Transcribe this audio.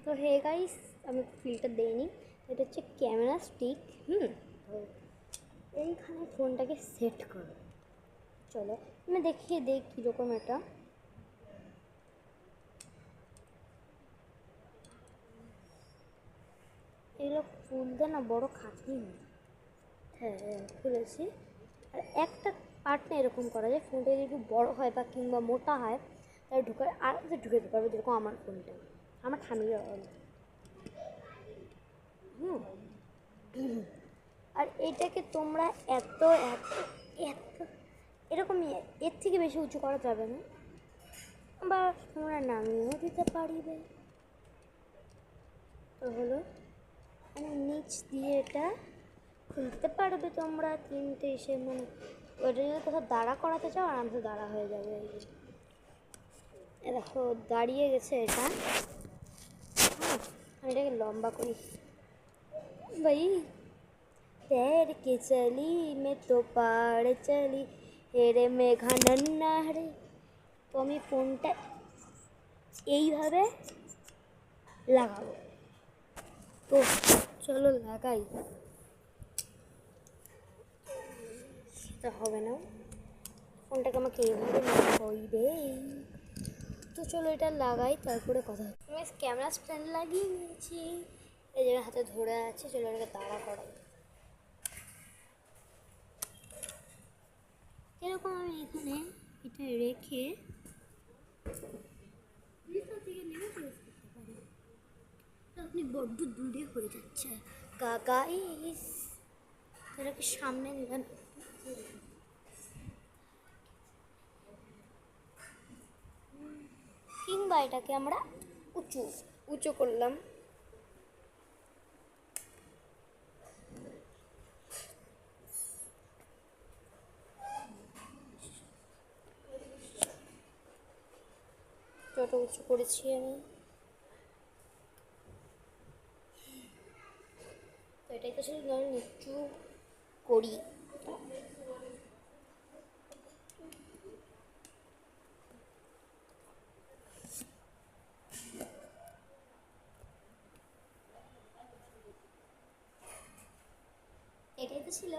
তো hey guys, আমি filter দেইনি। এটা হচ্ছে ক্যামেরা স্টিক। তো এইখানে ফোনটাকে সেট করো। চলো আমি দেখিয়ে দিই কীরকম এটা। এগুলো খুলতে না বড় খাটনি হয়। হ্যাঁ খুলেছি। আর একটা পার্ট না এরকম করা যায়, ফোনটা যদি একটু বড়ো হয় বা কিংবা মোটা হয় তাহলে আরামসে ঢুকে দিতে পারবে, যেরকম আমার ফোনটা, আমার ঠামির। আর এটাকে তোমরা এত এত এত এরকমই, এর থেকে বেশি উঁচু করা যাবে না, বা তোমরা নামিয়েও দিতে পারিবে। তো হলো মানে নিচ দিয়ে এটা খুলতে পারবে তোমরা, কিন্তু এসে মানে ওটা যদি কোথাও দাঁড়া করাতে চাও আরামসে দাঁড়া হয়ে যাবে। এই দেখো দাঁড়িয়ে গেছে এটা। আমি এটাকে লম্বা করি ভাই। तैर के चली मैं तो पाड़ चली হেরে মেঘা নন্না রে। তো আমি ফোনটা এইভাবে লাগাবো। তো চলো লাগাই। সেটা হবে না, ফোনটাকে আমাকে এইভাবে লাগাইবে। তো চলো এটা লাগাই, তারপরে কথা হচ্ছে। আমি ক্যামেরা স্ট্যান্ড লাগিয়ে নিয়েছি, এই জায়গায় হাতে ধরে আছে। চলো এটাকে দাঁড়া করাই। এরকম আমি এখানে এটা রেখে থেকে নেমে ক্লোজ করতে পারি। আপনি বড্ড দূরে হয়ে যাচ্ছে গাইস, এটাকে সামনে নিলেন। কিংবা এটাকে আমরা উঁচু উঁচু করলাম। যত উঁচু করেছি আমি, তো এটাই তো ছিল নিচু করি। এটাই তো ছিল